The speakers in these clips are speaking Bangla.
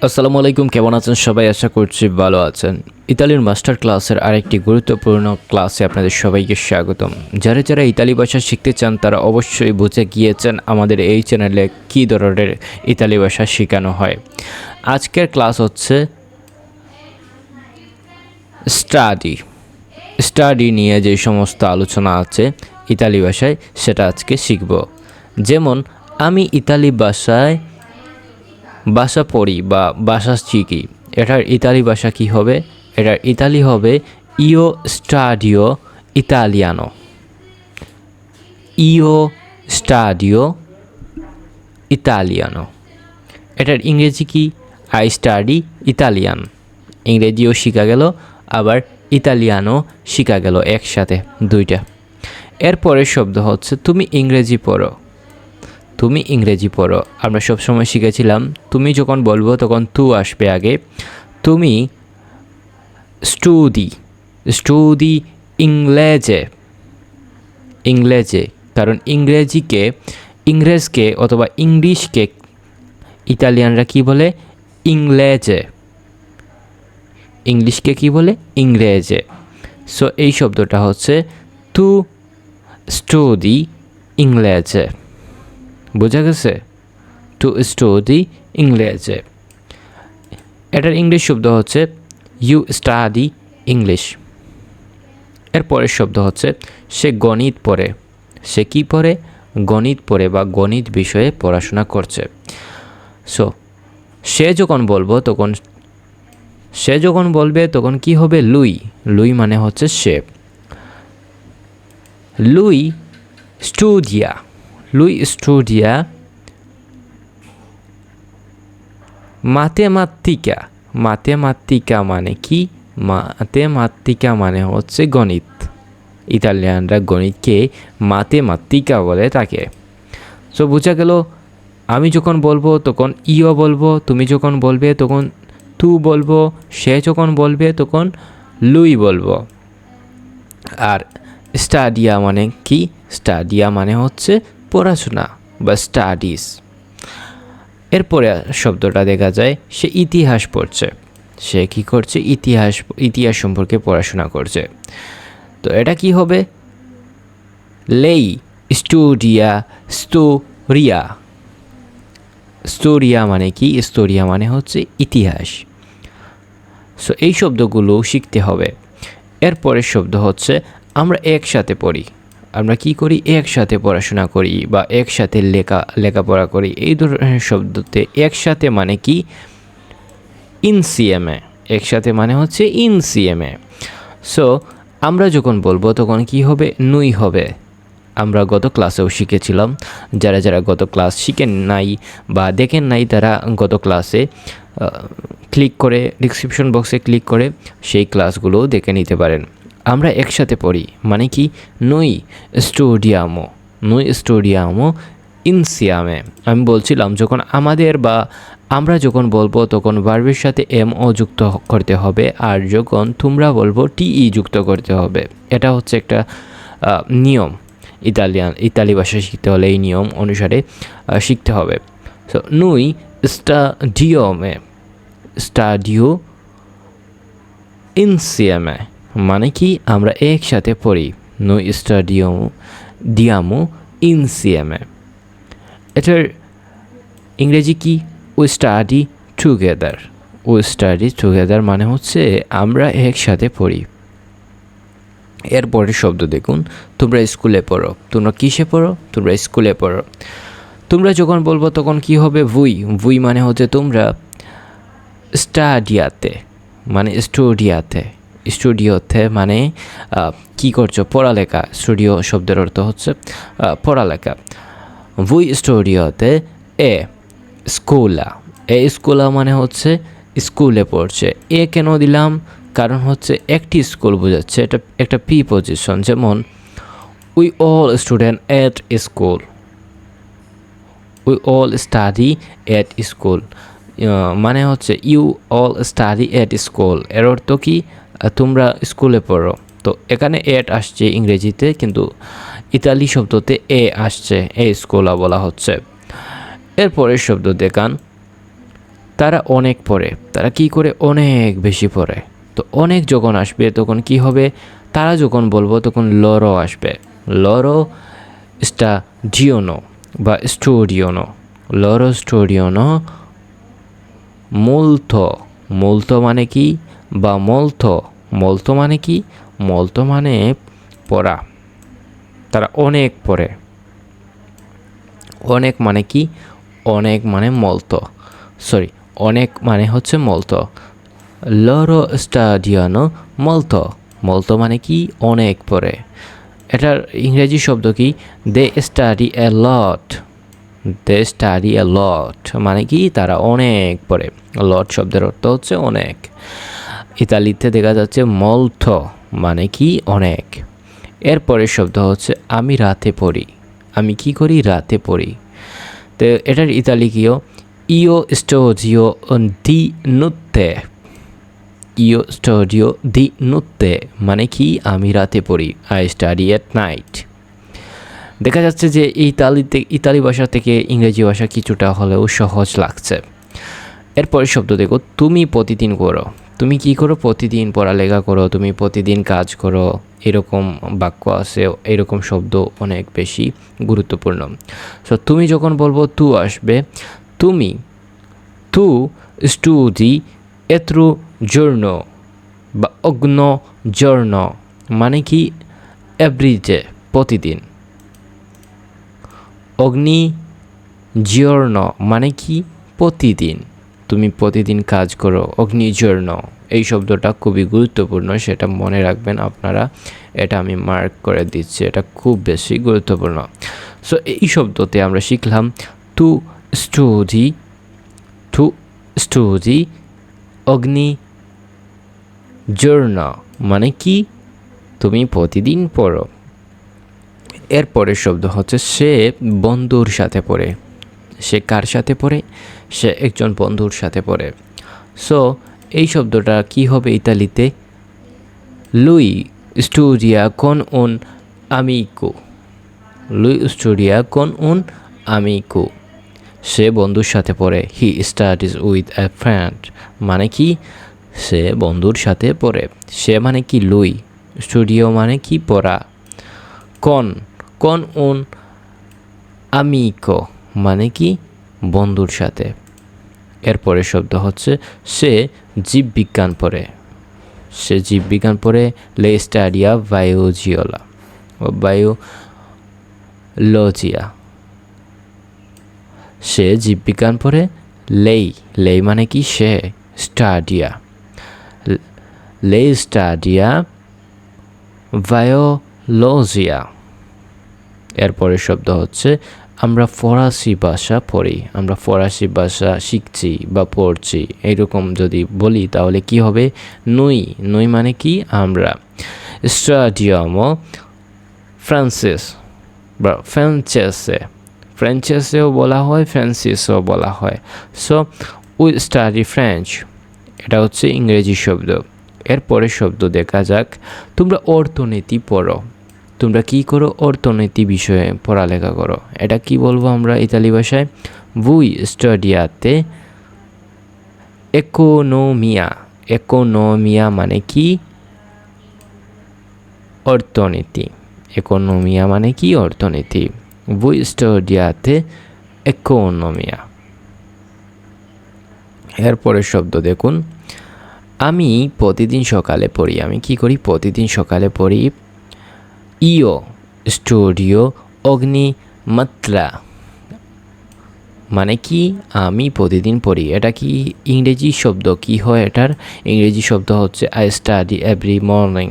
আসসালামু আলাইকুম, কেমন আছেন সবাই? আশা করছি ভালো আছেন। ইতালির মাস্টার ক্লাসের আরেকটি গুরুত্বপূর্ণ ক্লাসে আপনাদের সবাইকে স্বাগতম। যারা যারা ইতালি ভাষা শিখতে চান তারা অবশ্যই বুঝে গিয়েছেন আমাদের এই চ্যানেলে কী ধরনের ইতালি ভাষা শেখানো হয়। আজকের ক্লাস হচ্ছে স্টাডি নিয়ে যে সমস্ত আলোচনা আছে ইতালি ভাষায় সেটা আজকে শিখব। যেমন আমি ইতালি ভাষা পড়ি বা ভাষা শিখি, এটার ইতালি ভাষা কি হবে? এটার ইতালি হবে ইও স্টাডিও ইতালিয়ানো। ইও স্টাডিও ইতালিয়ানো। এটার ইংরেজি কি? I study Italian. ইংরেজিও শেখা গেল, আবার ইতালিয়ানও শেখা গেল একসাথে, দুইটা। এরপরের শব্দ হচ্ছে তুমি ইংরেজি পড়ো। তুমি ইংরেজি পড়ো। আমরা সবসময় শিখেছিলাম তুমি যখন বলবো তখন তু আসবে আগে। তুমি স্টুদি ইংরেজে, কারণ ইংরেজকে অথবা ইংলিশকে ইতালিয়ানরা কি বলে? ইংরেজে। ইংলিশকে কি বলে? ইংরেজে। সো এই শব্দটা হচ্ছে তু স্টুদি ইংরেজে। বোঝা গেছে? টু স্টাডি ইংরেজে। এটার ইংলিশ শব্দ হচ্ছে ইউ স্টাডি ইংলিশ। এরপরের শব্দ হচ্ছে সে গণিত পড়ে। সে কি পড়ে? গণিত পড়ে বা গণিত বিষয়ে পড়াশোনা করছে। সো সে যখন বলবে তখন কি হবে? লুই মানে হচ্ছে সে। লুই স্টুডিয়া মাতেমাতিকা মানে কি? মাতেমাতিকা মানে হচ্ছে গণিত। ইতালিয়ানরা গণিতকে মাতেমাতিকা বলে থাকে। সো বোঝা গেল, আমি যখন বলবো তখন ইও বলবো, তুমি যখন বলবে তখন তু বলবো, সে যখন বলবে তখন লুই বলবো। আর স্টাডিয়া মানে কি? স্টাডিয়া মানে হচ্ছে পড়াশোনা বা স্টাডিজ। এরপরে শব্দটা দেখা যায় সে ইতিহাস পড়ছে। সে কি করছে? ইতিহাস সম্পর্কে পড়াশোনা করছে। তো এটা কি হবে? লেই স্টোরিয়া মানে কি? স্টোরিয়া মানে হচ্ছে ইতিহাস। সো এই শব্দগুলো শিখতে হবে। এরপরের শব্দ হচ্ছে আমরা একসাথে পড়ি। আমরা কি করি? একসাথে পড়াশোনা করি বা একসাথে লেখাপড়া করি। এই ধরনের শব্দতে একসাথে মানে কি? ইনসিএমে। একসাথে মানে হচ্ছে ইনসিএমে। সো আমরা যখন বলবো তখন কি হবে? নুই হবে। আমরা গত ক্লাসেও শিখেছিলাম। যারা যারা গত ক্লাস শিখেন নাই বা দেখেন নাই তারা গত ক্লাসে ক্লিক করে ডিসক্রিপশন বক্সে ক্লিক করে সেই ক্লাসগুলো দেখে নিতে পারেন। আমরা একসাথে পড়ি মানে কি? নুই স্টুডিয়ামো ইনসিয়ামে। আমি বলছিলাম যখন আমাদের বা আমরা যখন বলবো তখন ভার্বের সাথে ও যুক্ত করতে হবে, আর যখন তোমরা বলবো টিই যুক্ত করতে হবে। এটা হচ্ছে একটা নিয়ম। ইতালি ভাষা শিখতে হলে এই নিয়ম অনুসারে শিখতে হবে। সো নুই স্টাডিও ইনসিয়ামে মানে কি? আমরা একসাথে পড়ি। নুই দিয়ামো ইনসিয়ামে। এটার ইংরেজি কি? উই স্টাডি টুগেদার মানে হচ্ছে আমরা একসাথে পড়ি। এরপরের শব্দ দেখুন, তোমরা স্কুলে পড়ো। তোমরা কিসে পড়ো? তোমরা স্কুলে পড়ো। তোমরা যখন বলবো তখন কি হবে? ভুই মানে হচ্ছে তোমরা। স্টাডিওতে মানে কি করছো? পড়ালেখা। স্টুডিও শব্দের অর্থ হচ্ছে পড়ালেখা। ভুই স্টুডিওতে স্কুলা মানে হচ্ছে স্কুলে পড়ছে। কেন দিলাম? কারণ হচ্ছে একটি স্কুল বোঝাচ্ছে, এটা একটা প্রিপজিশন। যেমন we all student at school, we all study at school মানে হচ্ছে you all study at school. এর অর্থ কি? তোমরা স্কুলে পড়ো। তো এখানে এট আসছে ইংরেজিতে, কিন্তু ইতালি শব্দতে আসছে, স্কুলা বলা হচ্ছে। এরপরের শব্দ দেখান তারা অনেক পড়ে, তারা কি করে অনেক বেশি পড়ে। তো অনেক যখন আসবে তখন কি হবে, তারা যখন বলবো তখন লরো আসবে। লরো স্টাডিওনো বা স্টুডিওনো, লরো স্টুডিওনো molto, molto মানে কি, বা molto, molto মানে কি, molto মানে পড়া, তারা অনেক পড়ে। অনেক মানে কি, অনেক মানে molto, সরি অনেক মানে হচ্ছে molto। loro studiano molto, molto মানে কি অনেক পড়ে। এটার ইংরেজি শব্দ কি, দে স্টাডি এ লট, দে স্টাডি এ লট মানে কি তারা অনেক পড়ে। লট শব্দের অর্থ হচ্ছে অনেক। ইতালিতে দেখা যাচ্ছে মলথো মানে কি অনেক। এরপরের শব্দ হচ্ছে আমি রাতে পড়ি, আমি কি করি রাতে পড়ি। তো এটার ইতালিকীয় ইও স্টোডিও দি নুত্তে, ইও স্টোডিও দি নুত্তে মানে কি আমি রাতে পড়ি, আই স্টাডি এট নাইট। দেখা যাচ্ছে যে ইতালি ভাষা থেকে ইংরেজি ভাষা কিছুটা হলেও সহজ লাগছে। এরপরের শব্দ দেখো তুমি প্রতিদিন করো, তুমি কি করো প্রতিদিন পড়ালেখা করো, তুমি প্রতিদিন কাজ করো, এরকম বাক্য আছে, এরকম শব্দ অনেক বেশি গুরুত্বপূর্ণ। সো তুমি যখন বলবো তু আসবে, তুমি, তু স্টুডি এত্রু জর্ণ বা অগ্ন জর্ণ মানে কি এভরিডে প্রতিদিন। অগ্নি জিয়র্ণ মানে কি প্রতিদিন, তুমি প্রতিদিন কাজ করো, অগ্নিজর্ণ এই শব্দটা খুবই গুরুত্বপূর্ণ, সেটা মনে রাখবেন আপনারা, এটা আমি মার্ক করে দিচ্ছি, এটা খুব বেশি গুরুত্বপূর্ণ। সো এই শব্দতে আমরা শিখলাম টু স্টুডি, টু স্টুডি অগ্নিজর্ণ মানে কি তুমি প্রতিদিন পড়ো। এরপরের শব্দ হচ্ছে সে বন্ধুর সাথে পড়ে, সে কার সাথে পড়ে, সে একজন বন্ধুর সাথে পড়ে। সো এই শব্দটা কি হবে ইতালিতে, লুই স্টুডিয়া কোন উন আমিকো, লুই স্টুডিয়া কোন উন আমিকো, সে বন্ধুর সাথে পড়ে, he studies with a friend মানে কি সে বন্ধুর সাথে পড়ে। সে মানে কি লুই, স্টুডিও মানে কি পড়া, কোন, কোন উন আমিকো মানে কি বন্ধুর সাথে। এরপরের শব্দ হচ্ছে সে জীববিজ্ঞান পড়ে, সে জীববিজ্ঞান পড়ে, লে স্টাডিয়া বায়োজিওলা, বায়োলজিয়া, সে জীববিজ্ঞান পড়ে, লেই, লেই মানে কি সে, স্টাডিয়া, লে স্টাডিয়া বায়োলজিয়া। এরপরের শব্দ হচ্ছে আমরা ফরাসি ভাষা পড়ি, আমরা ফরাসি ভাষা শিখছি বা পড়ছি, এরকম যদি বলি তাহলে কি হবে, নুই, নুই মানে কি আমরা, স্টাডিয়ামো ফ্রান্সিস বা ফ্রান্সেসে, ফ্রেঞ্চেসেও বলা হয়, ফ্রান্সিসও বলা হয়। সো উই স্টাডি ফ্রেঞ্চ, এটা হচ্ছে ইংরেজি শব্দ। এরপরের শব্দ দেখা যাক, তোমরা অর্থনীতি পড়ো, তোমরা কি করো অর্থনীতি বিষয়ে পড়ালেখা করো, এটা কি বলবো আমরা ইতালি ভাষায়, ভুই স্টাডিয়াতে ইকোনোমিয়া, ইকোনোমিয়া মানে কি অর্থনীতি, ইকোনোমিয়া মানে কি অর্থনীতি, ভুই স্টাডিয়াতে ইকোনোমিয়া। এরপরের শব্দ দেখুন, আমি প্রতিদিন সকালে পড়ি, আমি কি করি প্রতিদিন সকালে পড়ি, ইও স্টুডিও অগ্নিমাত্রা মানে কি আমি প্রতিদিন পড়ি। এটা কি ইংরেজি শব্দ কি হয়, এটার ইংরেজি শব্দ হচ্ছে আই স্টাডি এভরি মর্নিং।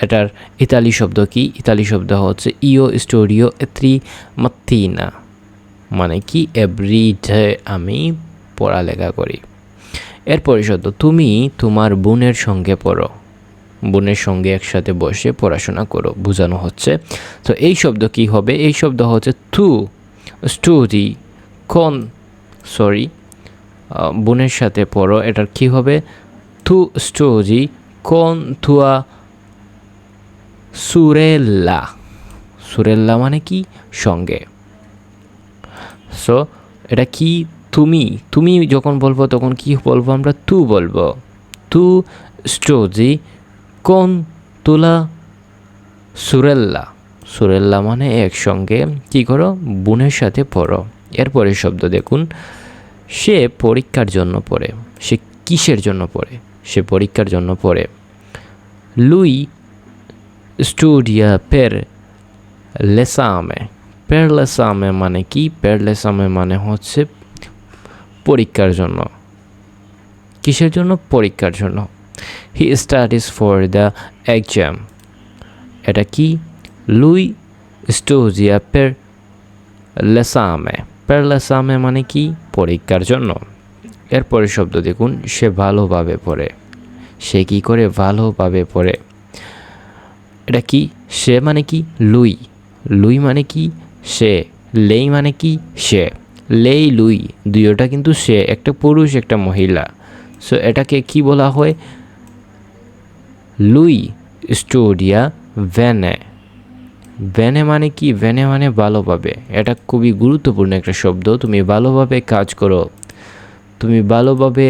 এটার ইতালি শব্দ কি, ইতালি শব্দ হচ্ছে ইও স্টুডিও এত্রি মাত্তিনা মানে কি এভরিডে আমি পড়ালেখা করি। এরপরে শব্দ তুমি তোমার বোনের সঙ্গে পড়ো, বোনের সঙ্গে একসাথে বসে পড়াশোনা করো বোঝানো হচ্ছে। তো এই শব্দ কি হবে, এই শব্দ হচ্ছে তু স্টুডি কোন, সরি বোনের সাথে পড়ো, এটার কি হবে তু স্টুডি কোন তুয়া সুরেল্লা, সুরেল্লা মানে কি সঙ্গে। সো এটা কি তুমি তুমি যখন বলবো তখন কি বলবো আমরা তু বলবো। তু স্টোজি কোন তুলা সুরেল্লা। সুরেল্লা মানে একসঙ্গে কী করো, বোনের সাথে পড়ো। এরপরে শব্দ দেখুন, সে পরীক্ষার জন্য পড়ে। সে কিসের জন্য পড়ে? সে পরীক্ষার জন্য পড়ে। লুই স্টুডিয়া পের লেসামে। পের লেসামে মানে কি? পের লেসামে মানে হচ্ছে পরীক্ষার জন্য। কিসের জন্য? পরীক্ষার জন্য। He studies for the exam. এটা কি? লুই স্টুডিয়া পের লেসামে। পের লেসামে মানে কি? পরীক্ষার জন্য। এরপরে শব্দ দেখুন, সে ভালোভাবে পড়ে। সে কি করে? ভালোভাবে পড়ে। এটা কি? সে মানে কি? লুই। লুই মানে কি? সে। লেই মানে কি? সে। লেই লুই দুইটা কিন্তু সে, একটা পুরুষ একটা মহিলা। সো এটাকে কি বলা হয়? লুই স্টুডিয়া ভ্যানে। ভ্যানে মানে কি? ভ্যানে মানে ভালোভাবে। এটা খুবই গুরুত্বপূর্ণ একটা শব্দ। তুমি ভালোভাবে কাজ করো, তুমি ভালোভাবে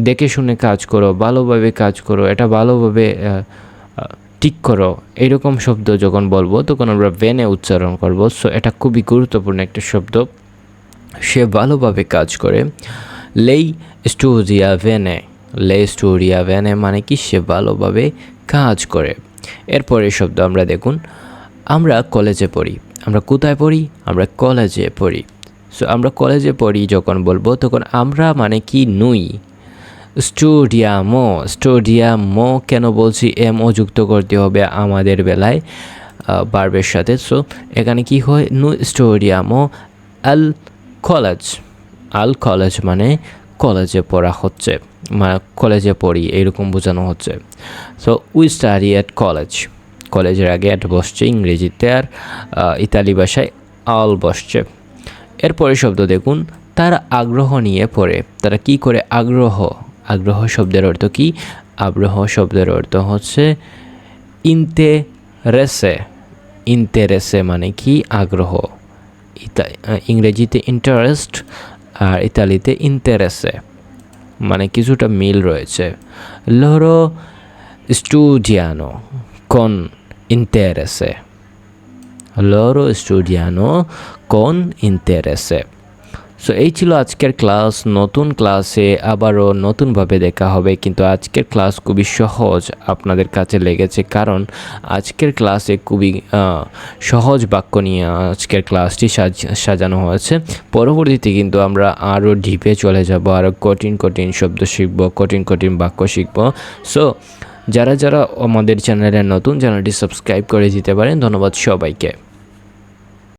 দেখে শুনে কাজ করো, ভালোভাবে কাজ করো, এটা ভালোভাবে ঠিক করো। এইরকম শব্দ যখন বলবো তখন আমরা ভ্যানে উচ্চারণ করব। সো এটা খুবই গুরুত্বপূর্ণ একটা শব্দ। সে ভালোভাবে কাজ করে। লেই স্টুডিয়া ভ্যানে। লে স্টুডিয়া ভ্যানে মানে কি? সে ভালোভাবে কাজ করে। এরপরে শব্দ আমরা দেখুন, আমরা কলেজে পড়ি। আমরা কোথায় পড়ি? আমরা কলেজে পড়ি। সো আমরা কলেজে পড়ি যখন বলবো তখন আমরা মানে কি? নুই। স্টুডিয়ামো। স্টুডিয়ামো কেন বলছি? এমও যুক্ত করতে হবে আমাদের বেলায় ভার্বের সাথে। সো এখানে কি হয়? নু স্টুডিয়ামো আল কলেজ। আল কলেজ মানে কলেজে পড়া হচ্ছে, মানে কলেজে পড়ি এরকম বোঝানো হচ্ছে। So we study at college. কলেজের আগে অ্যাট বসছে ইংরেজিতে, আর ইতালি ভাষায় আল বসছে। এরপরে শব্দ দেখুন, তারা আগ্রহ নিয়ে পড়ে। তারা কি করে? আগ্রহ। আগ্রহ শব্দের অর্থ কি? আগ্রহ শব্দের অর্থ হচ্ছে ইন্তেরেসে। ইন্তেরেসে মানে কি? আগ্রহ। ইংরেজিতে ইন্টারেস্ট আর ইতালিতে ইন্তেরেসে, মানে কিছুটা মিল রয়েছে। লরো স্টুডিয়ানো con interesse. Loro studiano con interesse. So এই ছিল আজকের ক্লাস। নতুন ক্লাসে আবারও নতুনভাবে দেখা হবে, কিন্তু আজকের ক্লাস খুবই সহজ আপনাদের কাছে লেগেছে, কারণ আজকের ক্লাসে খুবই সহজ বাক্য নিয়ে আজকের ক্লাসটি সাজানো হয়েছে। পরবর্তীতে কিন্তু আমরা আরও ডিপে চলে যাব, আরও কঠিন কঠিন শব্দ শিখব, কঠিন কঠিন বাক্য শিখব। সো যারা যারা আমাদের চ্যানেলে নতুন, চ্যানেলটি সাবস্ক্রাইব করে দিতে পারেন। ধন্যবাদ সবাইকে।